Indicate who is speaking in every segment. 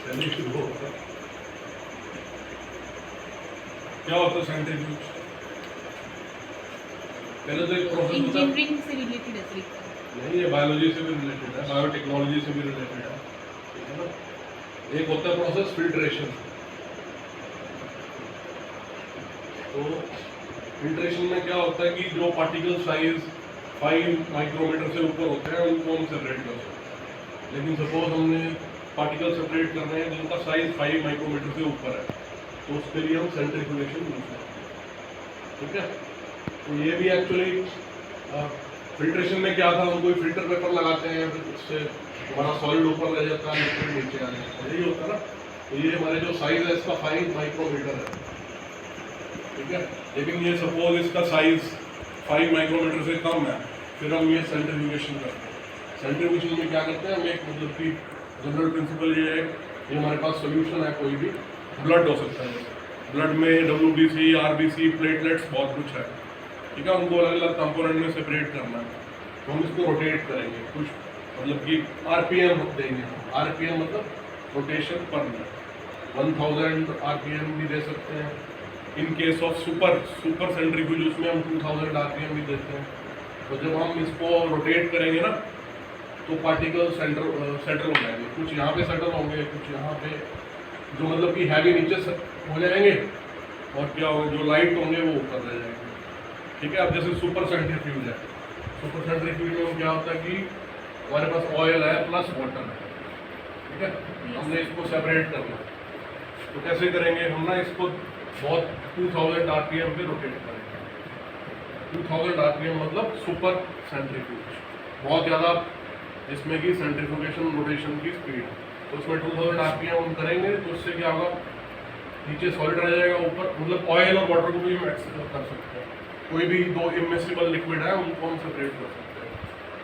Speaker 1: पहले शुरू होगा। क्या होता है सेंट्रीफ्यूज? पहले तो एक प्रोसेस होता है,
Speaker 2: इंजीनियरिंग से रिलेटेड है तरीका।
Speaker 1: नहीं ये बायोलॉजी से भी रिलेटेड है, बायोटेक्नोलॉजी से भी रिलेटेड है, ठीक है ना। एक होता है प्रोसेस फिल्ट्रेशन। तो फिल्ट्रेशन में क्या होता है कि जो पार्टिकल साइज 5 माइक्रोमीटर से ऊपर होते हैं उनको हम सेपरेट कर सकते हैं। लेकिन सपोज हमने पार्टिकल सेपरेट कर रहे हैं जिनका साइज 5 माइक्रोमीटर से ऊपर है, तो उसके लिए हम सेंट्रीफ्यूगेशन यूज करते हैं, ठीक है। तो ये भी एक्चुअली फिल्ट्रेशन में क्या था, हम कोई फिल्टर पेपर लगाते हैं, फिर उससे हमारा सॉलिड ऊपर रह जाता है, लिक्विड नीचे आ जाता है, यही होता है ना। तो ये हमारे जो साइज है इसका 5 माइक्रोमीटर है, ठीक है। लेकिन ये सपोज इसका साइज 5 माइक्रोमीटर से कम है, फिर हम ये सेंट्रीफ्यूगेशन करते हैं। सेंट्रीफ्यूगेशन में क्या करते हैं हम, एक मतलब कि जनरल प्रिंसिपल ये है, ये हमारे पास सोल्यूशन है, कोई भी ब्लड हो सकता है, ब्लड में WBC, RBC, प्लेटलेट्स बहुत कुछ है, ठीक है। उनको अलग अलग कंपोनेंट में सेपरेट करना है, तो हम इसको रोटेट करेंगे, कुछ मतलब कि RPM देंगे। RPM मतलब रोटेशन पर मिनट, 1000 RPM भी दे सकते हैं। In case of super centrifuge उसमें हम 2000 RPM भी देते हैं। तो जब हम इसको रोटेट करेंगे ना, तो पार्टिकल सेंटर हो जाएंगे, कुछ यहाँ पे सेटल होंगे, कुछ यहाँ पे, जो मतलब कि हैवी नीचे हो जाएंगे, और क्या होगा, जो लाइट होंगे वो ऊपर रह जाएंगे, ठीक है। अब जैसे सुपर सेंट्रीफ्यूज है, सुपर सेंट्रीफ्यूज में क्या होता है कि हमारे पास ऑयल है प्लस वाटर है, ठीक है। हमने इसको सेपरेट करना है, तो कैसे करेंगे हम ना, इसको बहुत 2000 RPM पे रोटेट करेंगे। 2000 RPM मतलब सुपर सेंट्रीफ्यूज, बहुत ज़्यादा इसमें की सेंट्रीफ्यूगेशन रोटेशन की स्पीड है। तो उसमें 2000 RPM हम करेंगे, तो उससे क्या होगा, नीचे सॉलिड रह जाएगा, ऊपर मतलब ऑयल और वाटर को भी हम एक्सप्लोर कर सकते हैं। कोई भी दो इमिसिबल लिक्विड है उनको हम सेपरेट कर सकते हैं।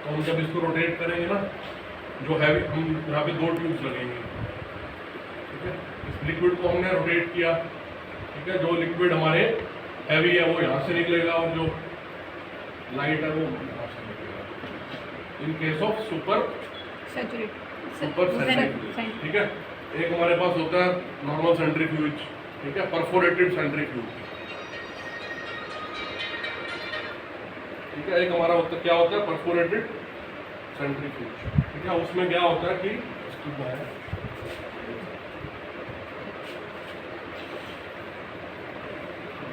Speaker 1: तो हम जब इसको रोटेट करेंगे ना, जो हैवी, हम यहाँ पे 2 ट्यूब्स लगेंगे, ठीक है। इस लिक्विड को हमने रोटेट किया, ठीक है। जो लिक्विड हमारे हैवी है वो यहाँ से निकलेगा, और जो लाइट है वो यहाँ से निकलेगा, in case of super centrifuge, ठीक है। एक हमारे पास होता है नॉर्मल सेंट्रीफ्यूज, ठीक है, परफोरेटेड सेंट्रीफ्यूज, ठीक है। एक हमारा होता क्या होता है परफोरेटेड सेंट्रीफ्यूज, ठीक है। उसमें क्या होता है कि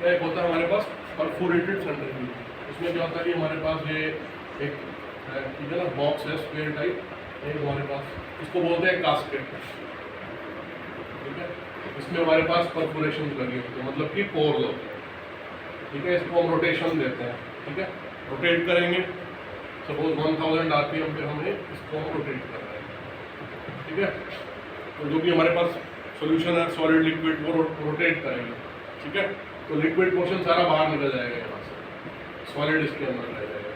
Speaker 1: एक होता है हमारे पास परफोरेटेड सेंट्रीफ्यूज, उसमें क्या होता है कि हमारे पास ये एक ठीक है ना बॉक्स है स्क्वायर टाइप, एक हमारे पास इसको बोलते हैं कास्केट, ठीक है। इसमें हमारे पास परफोरेशन लगी होती है, मतलब कि पोर्स होते हैं, ठीक है। इसको हम रोटेशन देते हैं, ठीक है। रोटेट करेंगे, सपोज 1000 RPM पे हमें इसको हम रोटेट कर रहे हैं, ठीक है। तो जो भी हमारे पास सॉल्यूशन है सॉलिड लिक्विड वो रोटेट करेंगे, ठीक है। तो लिक्विड पोर्शन सारा बाहर निकल जाएगा यहाँ से, सॉलिड इसके अंदर रह जाएगा,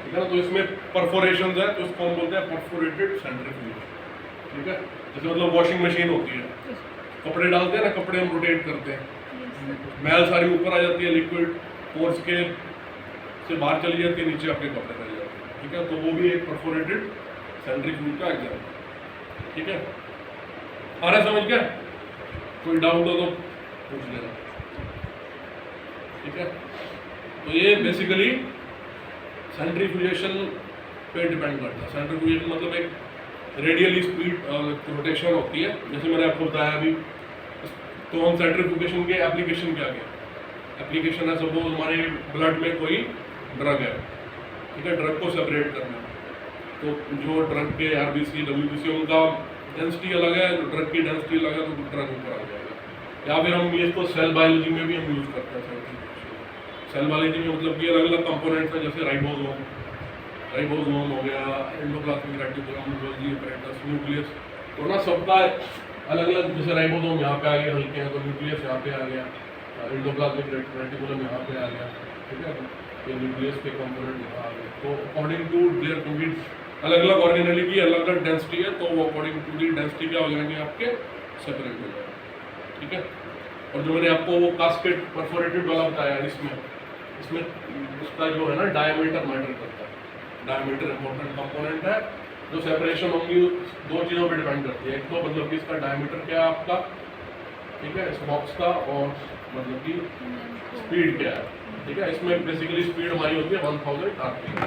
Speaker 1: ठीक है ना। तो इसमें परफोरेशन है, तो इसको हम बोलते हैं परफोरेटेड सेंट्रीफ्यूज, ठीक है। जैसे मतलब वॉशिंग मशीन होती है, कपड़े डालते हैं ना, कपड़े हम रोटेट करते हैं, मैल सारी ऊपर आ जाती है, लिक्विड पोर्स के से बाहर चली जाती है, नीचे आपके कपड़े रह जाते हैं, ठीक है। तो वो भी एक परफोरेटेड सेंट्रीफ्यूज का एग्जाम्पल, ठीक है। आ रहा है समझ क्या? कोई डाउट हो तो पूछ लेना, ठीक है। तो ये बेसिकली सेंट्रीफ्यूगेशन पे डिपेंड करता है। सेंट्रीफ्यूगेशन मतलब एक रेडियली स्पीड रोटेशन होती है, जैसे मैंने आपको बताया अभी। तो हम सेंट्रीफ्यूगेशन के एप्लीकेशन क्या क्या एप्लीकेशन है, सपोज हमारे ब्लड में कोई ड्रग है, ठीक है, ड्रग को सेपरेट करना, तो जो ड्रग के RBC WBC उनका डेंसिटी अलग है, ड्रग की डेंसिटी अलग है, तो ड्रग ऊपर आ जाएगा। या फिर हम इसको सेल बायोलॉजी में भी हम यूज़ करते हैं सेंट्रीफ्यूगेशन। सेल बायोलॉजी में मतलब कि अलग अलग कंपोनेंट्स हैं, जैसे राइबोसोम हो गया, endoplasmic reticulum, Golgi apparatus, nucleus, तो ना सबका अलग अलग, जैसे राइबोसोम यहाँ पे आ गया हल्के हैं, तो न्यूक्लियस यहाँ पे आ गया, एंडोप्लाज्मिक रेटिकुलम यहाँ पे आ गया, ठीक है। ये न्यूक्लियस के कंपोनेंट यहाँ आ गए, तो अकॉर्डिंग टू देयर, क्योंकि अलग अलग ऑर्गेनेली की अलग अलग डेंसिटी है, तो वो अकॉर्डिंग टू दी डेंसिटी क्या हो जाएंगे आपके सेपरेट हो जाएगा, ठीक है। और जो मैंने आपको वो कास्केट परफोरेटेड वाला बताया, इसमें उसका जो है ना डायमीटर मैटर करता है। डायमीटर इंपॉर्टेंट कंपोनेंट है, जो सेपरेशन होंगी दो चीज़ों पे डिपेंड करती है। एक तो मतलब कि इसका डायमीटर क्या है आपका, ठीक है, इस बॉक्स का, और मतलब कि स्पीड क्या है, ठीक है। इसमें बेसिकली स्पीड हमारी होती है 1000 आरपीएम।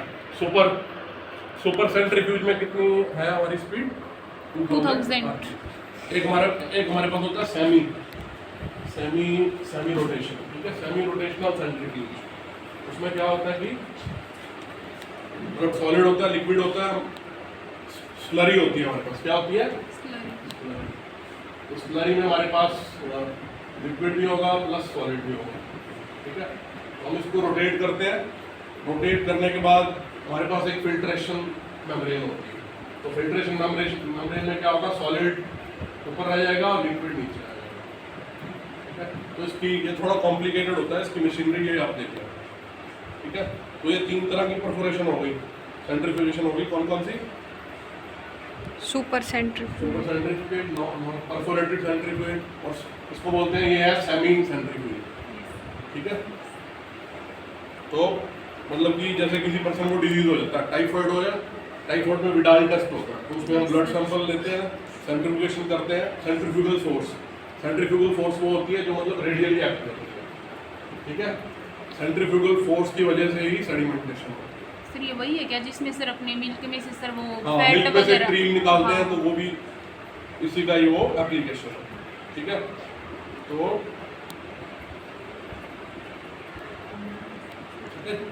Speaker 1: सुपर सेंट्रीफ्यूज में कितनी है हमारी स्पीड?
Speaker 2: 2000।
Speaker 1: एक हमारे पास होता है सेमी रोटेशन, ठीक है, सेमी रोटेशनल सेंट्रीफ्यूज। उसमें क्या होता है कि जब सॉलिड होता है, लिक्विड होता है, स्लरी होती है हमारे पास, क्या होती है? तो स्लरी में हमारे पास लिक्विड भी होगा प्लस सॉलिड भी होगा, ठीक है। तो हम इसको रोटेट करते हैं। रोटेट करने के बाद हमारे पास एक फिल्ट्रेशन मेम्ब्रेन होती है। तो फिल्ट्रेशन मेम्ब्रेन में क्या होगा, सॉलिड ऊपर रह जाएगा और लिक्विड नीचे आ जाएगा, ठीक है। तो इसकी ये थोड़ा कॉम्प्लिकेटेड होता है, इसकी मशीनरी ये आप देख रहे हैं, ठीक है। तो ये 3 तरह की परफोरेशन हो गई, सेंट्रीफ्यूगेशन हो गई। कौन कौन सी?
Speaker 2: सुपर सेंट्रीफ्यूज,
Speaker 1: परफोरेटेड सेंट्रीफ्यूज, और इसको बोलते हैं ये है सेमी सेंट्रीफ्यूज, ठीक है। तो मतलब कि जैसे किसी पर्सन को डिजीज हो जाता है, टाइफाइड हो जाए, टाइफाइड में विडाल टेस्ट होता है, तो उसमें हम ब्लड सैंपल लेते हैं, सेंट्रीफ्यूगेशन करते हैं। सेंट्रीफ्यूगल फोर्स वो होती है जो मतलब रेडियली एक्ट करती है, ठीक है। सेंट्रीफ्यूगल फोर्स की वजह से ही सेडिमेंटेशन होती है।
Speaker 2: सर ये वही है क्या जिसमें सर अपने मिल्क में से सर वो
Speaker 1: हाँ,
Speaker 2: फैट
Speaker 1: मिल्क में से
Speaker 2: वगैरह
Speaker 1: क्रीम निकालते हैं,
Speaker 2: हाँ।
Speaker 1: तो वो भी इसी का ही वो एप्लीकेशन है, ठीक है।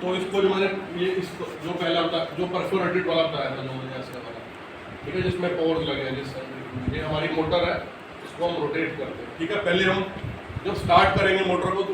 Speaker 1: तो इसको जो मैंने इसको जो पहला जो परफोरेटेड वाला बताया था, जो मैंने ऐसे वाला, ठीक है, जिसमें पोर्स लगे हैं, ये हमारी मोटर है, इसको हम रोटेट करते हैं, ठीक है। पहले हम जब स्टार्ट करेंगे मोटर को तो